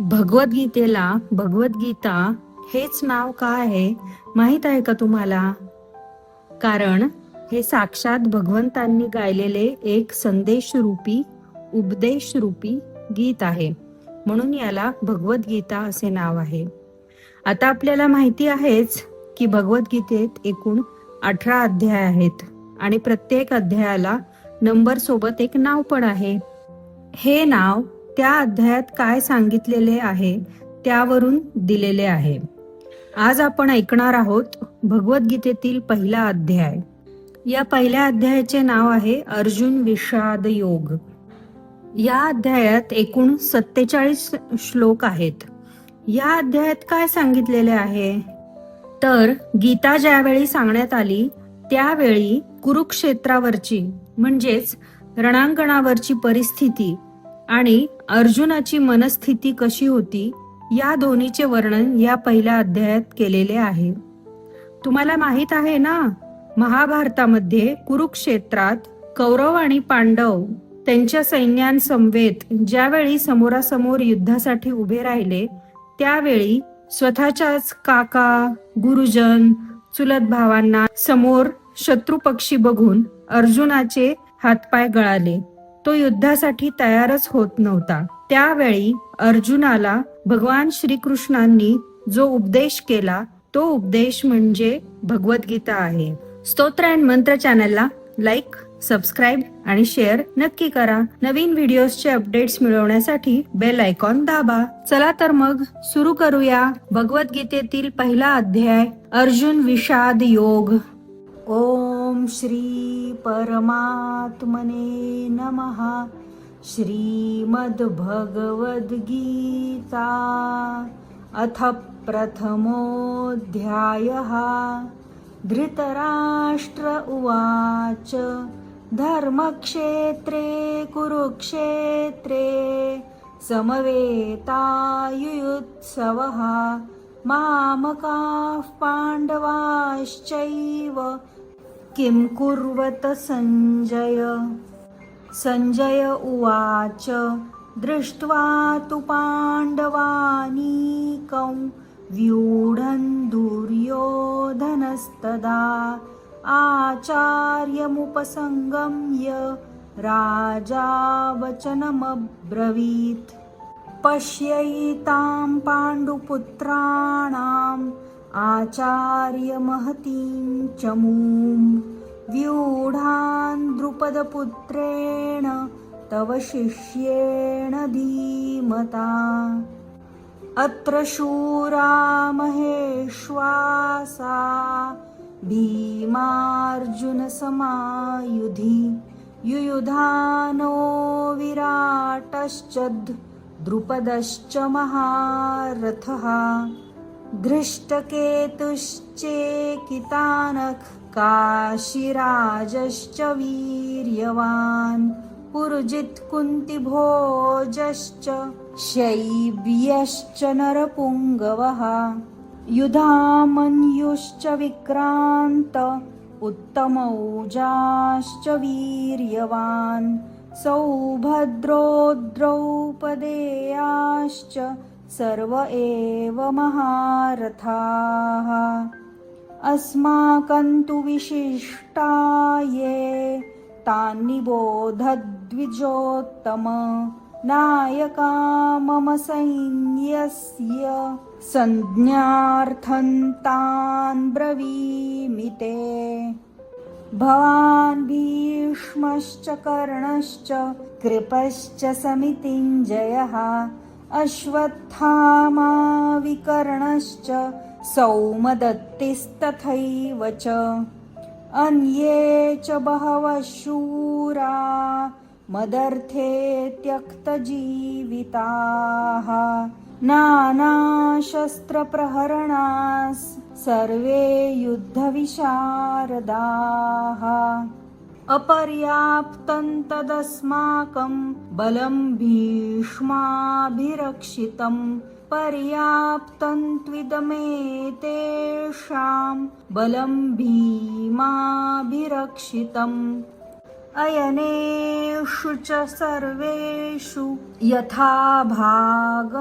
भगवद्गीतेला भगवद्गीता हेच नाव का आहे माहित आहे का तुम्हाला? कारण हे साक्षात भगवंतांनी गायलेले एक संदेश रूपी उपदेश रूपी गीत आहे, म्हणून याला भगवद्गीता असे नाव आहे. आता आपल्याला माहिती आहेच की भगवद्गीतेत एकूण 18 अध्याय आहेत आणि प्रत्येक अध्यायाला नंबर सोबत एक नाव पण आहे. हे नाव त्या अध्यायात काय सांगितलेले आहे त्यावरून दिलेले आहे. आज आपण ऐकणार आहोत भगवद्गीतेतील पहिला अध्याय. या पहिल्या अध्यायाचे नाव आहे अर्जुन विषाद योग. या अध्यायात एकूण 47 श्लोक आहेत. या अध्यायात काय सांगितलेले आहे तर गीता ज्यावेळी सांगण्यात आली त्यावेळी कुरुक्षेत्रावरची म्हणजेच रणांगणावरची परिस्थिती आणि अर्जुनाची मनस्थिती कशी होती या दोन्हीचे वर्णन या पहिल्या अध्यायात केलेले आहे. तुम्हाला माहित आहे ना, महाभारतामध्ये कुरुक्षेत्रात कौरव आणि पांडव त्यांच्या सैन्यांसमवेत ज्यावेळी समोरासमोर युद्धासाठी उभे राहिले त्यावेळी स्वतःच्याच काका, गुरुजन, चुलत भावांना समोर शत्रुपक्षी बघून अर्जुनाचे हातपाय गळाले. तो युद्धासाठी तयारच होत नव्हता. त्यावेळी अर्जुनाला भगवान श्रीकृष्णांनी जो उपदेश केला तो उपदेश म्हणजे भगवद्गीता आहे. स्तोत्र अँड मंत्र चॅनलला लाईक, सबस्क्राईब आणि शेअर नक्की करा. नवीन व्हिडिओजचे अपडेट्स मिळवण्यासाठी बेल आयकॉन दाबा. चला तर मग सुरू करूया. भगवद्गीतेतील पहिला अध्याय अर्जुन विषाद योग. ओम श्री परमात्मने नमः. श्रीमद्भगवद्गीता अथ प्रथमोऽध्यायः. धृतराष्ट्र उवाच धर्मक्षेत्रे कुरुक्षेत्रे समवेतायुयुत्सवः मामकाः पाण्डवाश्चैव किं कुर्वत संजय. संजय उवाच दृष्ट्वा तु पाण्डवानीकं व्यूढं दुर्योधनस्तदा आचार्यमुपसंगम्य राजा वचनमब्रवीत्. पश्यैतां पाण्डुपुत्राणाम् आचार्यमहतीं चमूं व्यूढान् द्रुपदपुत्रेण तव शिष्येण धीमता. अत्र शूरा महेश्वासा भीमार्जुनसमायुधि युयुधानो विराटश्च द्रुपदश्च महारथः. धृष्टकेतुश्चेकितानः काशीराजश्च वीर्यवान् पुरुजित् कुन्तिभोजश्च शैब्यश्च नरपुङ्गवः. युधामन्युश्च विक्रान्त उत्तमौजाश्च वीर्यवान् सौभद्रो द्रौपदेयाश्च सर्व एव महारथाः. अस्माकं तु विशिष्टा ये तान्निबोधद्विजोत्तम. नायका मम सैन्यस्य संज्ञार्थं तान् ब्रवीमि ते. भवान् भीष्मश्च कर्णश्च कृपश्च समितिञ्जयः अश्वत्थामा विकर्णश्च सौमदत्तिस्तथैव च. अन्ये च बहवः शूरा मदर्थे त्यक्तजीविताः. नानाशस्त्रप्रहरणाः सर्वे युद्धविशारदाः. अपर्याप्तं तदस्माकं बलं भीष्माभिरक्षितं. पर्याप्तं त्विदमेतेषां बलं भीमाभिरक्षितम्. अयनेषु च सर्वेषु यथा भागमवस्थिताः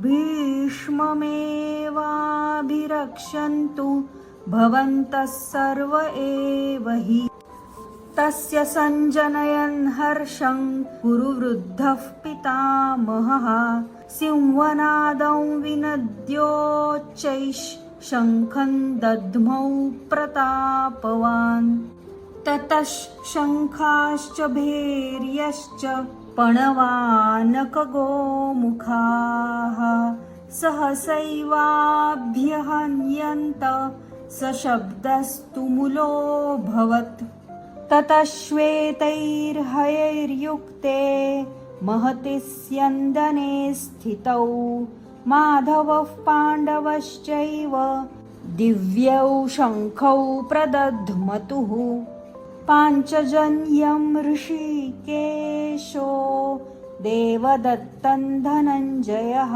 भीष्ममेवाभिरक्षन्तु भवन्तः सर्व एव हि। तस्य सञ्जनयन् हर्षं कुरुवृद्धः पितामहः सिंहनादं विनद्योच्चैः शङ्खं दद्मौ प्रतापवान्। ततः शङ्खाश्च भैर्यश्च पणवानकगोमुखाः सहसैवाभ्यहन्यन्त सशब्दस्तुमुलोऽभवत्। ततः श्वेतैर्हयैर्युक्ते महति स्यन्दने स्थितौ माधवः पाण्डवश्चैव दिव्यौ शङ्खौ प्रदध्मतुः। पाञ्चजन्यं ऋषिकेशो देवदत्तं धनञ्जयः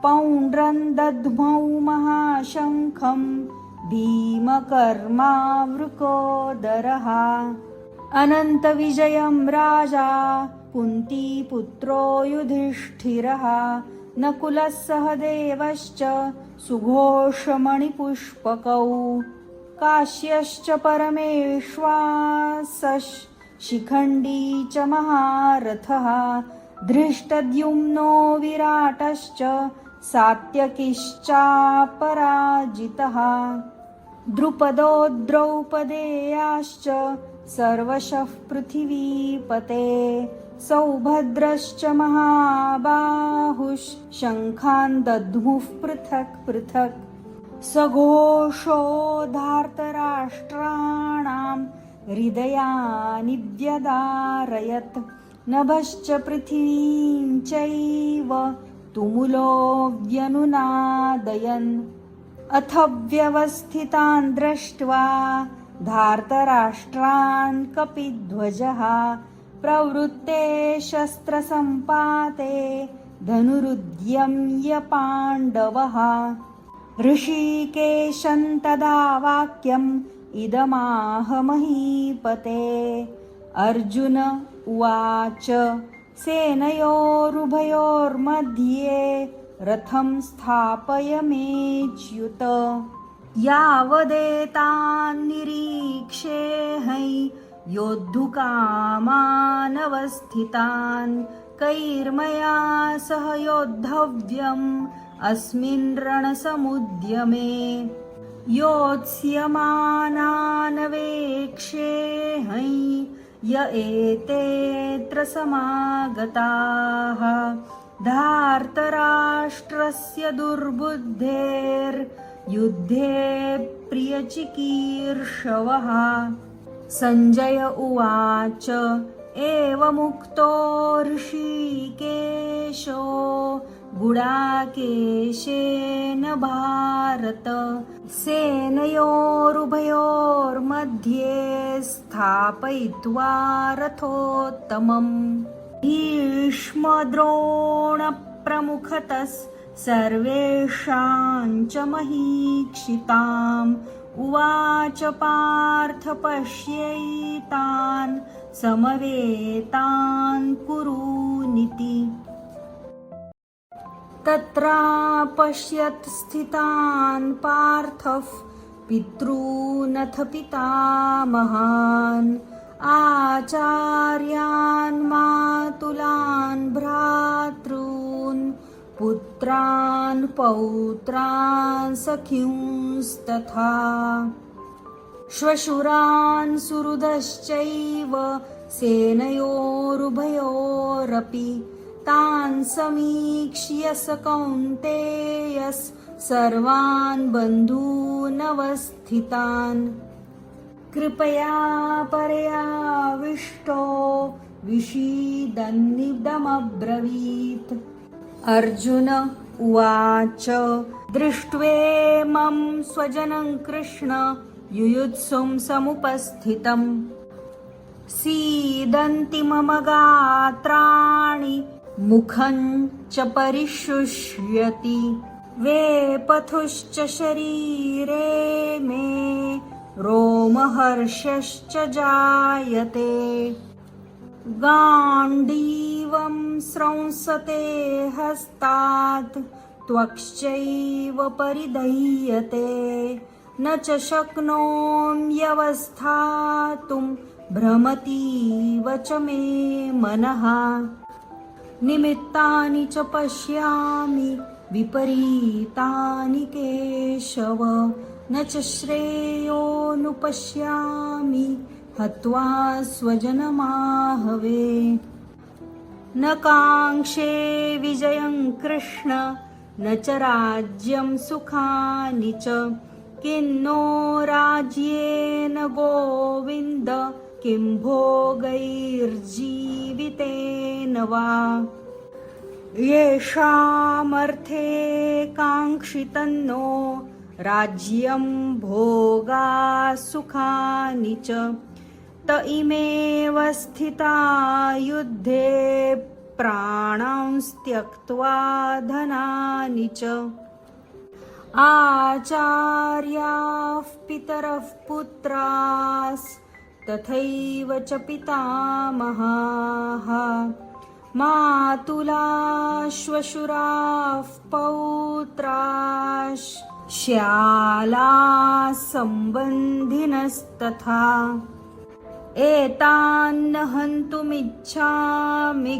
पौण्ड्रं दद्मौ महाशङ्खं भीमकर्मावृकोदरः। अनन्तविजयं राजा कुन्तीपुत्रो युधिष्ठिरः नकुलः सहदेवश्च सुघोषमणिपुष्पकौ काश्यश्च परमेश्वासः शिखण्डी च महारथः धृष्टद्युम्नो विराटश्च सात्यकिश्चापराजितः द्रुपदो द्रौपदेयाश्च सर्वशः पृथिवीपते सौभद्रश्च महाबाहुः शङ्खान् दद्मुः पृथक् पृथक्। सघोषो धार्तराष्ट्राणां हृदयानि व्यदारयत् नभश्च पृथिवीं चैव तुमुलो व्यनुनादयन्। अथ व्यवस्थितान् दृष्ट्वा धार्तराष्ट्रान् कपिध्वजः प्रवृत्ते शस्त्रसम्पाते धनुरुद्यम्य पाण्डवः। ऋषिकेशं तदा वाक्यम् इदमाह महीपते। अर्जुन उवाच सेनयोरुभयोर्मध्ये रथं स्थापयमेच्युत। यावदेतान्निरीक्षेऽहं योद्धुकामानवस्थितान् कैर्मया सह योद्धव्यम् अस्मिन् रणसमुद्यमे। योत्स्यमानानवेक्षेऽहं य एतेऽत्र समागताः धार्तराष्ट्रस्य दुर्बुद्धेर्युद्धे प्रियचिकीर्षवः। सञ्जय उवाच एवमुक्तो ऋषिकेशो गुडाकेशेन भारत सेनयोरुभयोर्मध्ये स्थापयित्वा रथोत्तमम्। भीष्मद्रोणप्रमुखतः सर्वेषां च महीक्षिताम् उवाच पार्थ पश्यैतान् समवेतान् कुरूनिति। तत्रापश्यत् स्थितान् पार्थः पितॄनथ पितामहान् आचार्यान् मातुलान् भ्रातॄन् पुत्रान् पौत्रान् सखींस्तथा श्वशुरान् सुहृदश्चैव सेनयोरुभयोरपि तान् समीक्ष्य स कौन्तेयः सर्वान् बन्धूनवस्थितान् कृपया परयाविष्टो विषीदन्निदमब्रवीत्। अर्जुन उवाच दृष्ट्वेमं स्वजनं कृष्ण युयुत्सुं समुपस्थितम् सीदन्ति मम गात्राणि मुखं च परिशुष्यति वेपथुश्च शरीरे मे रोमहर्षश्च जायते गाण्डीवं स्रंसते हस्तात् त्वक्श्चैव परिदह्यते न च शक्नोम्यवस्थातुं भ्रमतीव च मे मनः निमित्तानि च पश्यामि विपरीतानि केशव न च श्रेयोनुपश्यामि हत्वा स्वजनमाहवे न काङ्क्षे विजयं कृष्ण न च राज्यं सुखानि च किन्नो राज्येन गोविन्द किं भोगैर्जीवितेन वा येषामर्थे काङ्क्षितन्नो राज्यं भोगा सुखानि च त इमेव स्थिता युद्धे प्राणांस्त्यक्त्वा धनानि च आचार्याः पितरः पुत्रास्तथैव च पितामहाः मातुलाः श्वशुराः पौत्राः श्यालाः सम्बन्धिनस्तथा एतान्न हन्तुमिच्छामि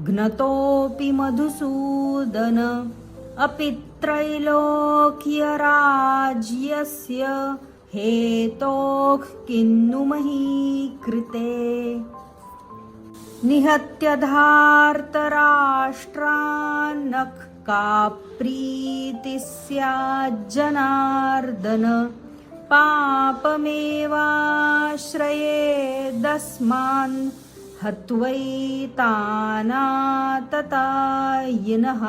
घ्नतोऽपि मधुसूदन अपि त्रैलोक्यराज्यस्य हेतोः किन्नु मही कृते निहत्य धार्तराष्ट्रान्नः का प्रीतिः स्याज्जनार्दन पापमेवाश्रयेदस्मान् हत्वैतानाततायिनः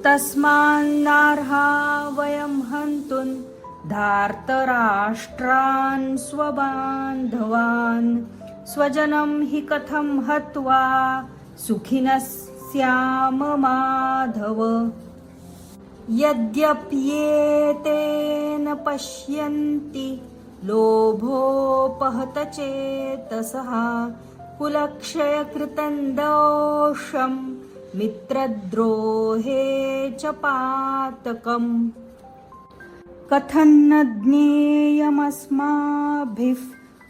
तस्मान्नार्हा वयं हन्तुं धार्तराष्ट्रान् स्वबान्धवान् स्वजनं हि कथं हत्वा सुखिनः स्याम माधव यद्यप्येतेन पश्यन्ति लोभोपहत चेतसः कुलक्षयकृतं दोषं मित्रद्रोहे च पातकम् कथन्न ज्ञेयमस्माभिः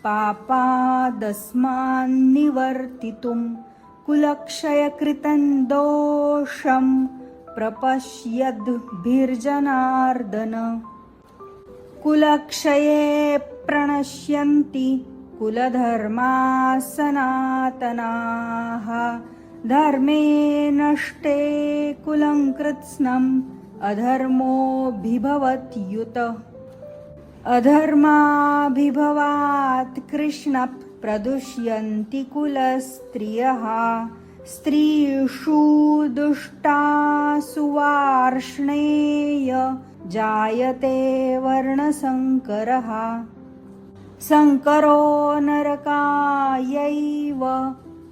पापादस्मान्निवर्तितुं कुलक्षयकृतं दोषं प्रपश्यद्भिर्जनार्दन कुलक्षये प्रणश्यन्ति कुलधर्माः सनातनाः धर्मे नष्टे कुलं कृत्स्नम् अधर्मोऽभिभवत्युत अधर्माभिभवात् कृष्णः प्रदुष्यन्ति कुलस्त्रियः स्त्रीषु दुष्टासु वार्ष्णेय जायते वर्णसङ्करः सङ्करो नरकायैव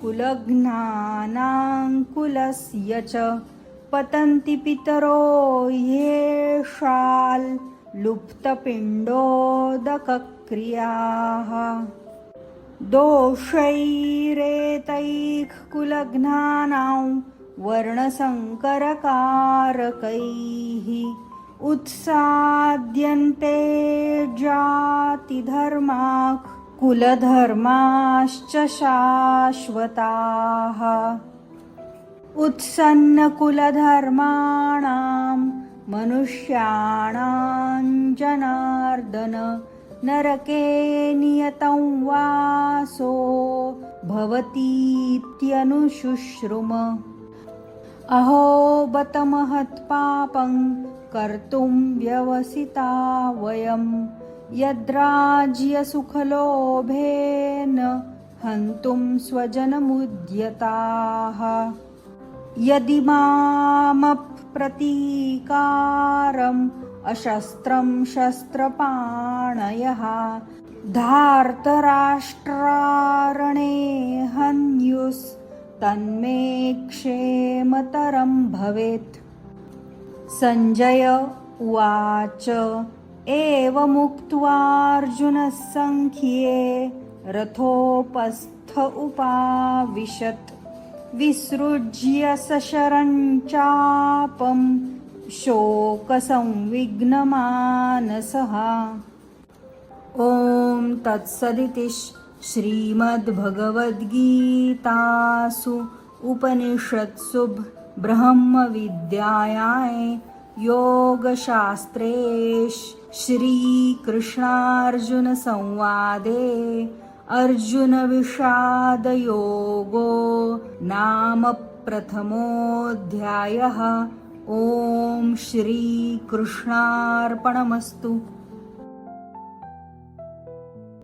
कुलघ्नानां कुलस्य च पतन्ति पितरो येषाल् लुप्तपिण्डोदकक्रियाः दोषैरेतैः कुलघ्नानां वर्णसङ्करकारकैः उत्साद्यन्ते जातिधर्माः कुलधर्माश्च शाश्वताः उत्सन्नकुलधर्माणां मनुष्याणां जनार्दन नरके नियतं वासो भवतीत्यनुशुश्रुम अहो बत महत्पापं कर्तुं व्यवसिता वयं यद्राज्यसुखलोभेन हन्तुं स्वजनमुद्यताः यदि मामप्रतीकारम् अशस्त्रं शस्त्रपाणयः धार्तराष्ट्रारणे हन्युस्तन्मे क्षेमतरं भवेत्। सञ्जय उवाच एवमुक्त्वार्जुनः सङ्ख्ये रथोपस्थ उपाविशत् विसृज्य सशरं चापं शोकसंविघ्नमानसः। ॐ तत्सदिति श्रीमद्भगवद्गीतासु उपनिषत्सु ब्रह्मविद्यायां योगशास्त्रे श्रीकृष्णार्जुनसंवादे अर्जुनविषादयोगो नाम प्रथमोऽध्यायः। ॐ श्रीकृष्णार्पणमस्तु।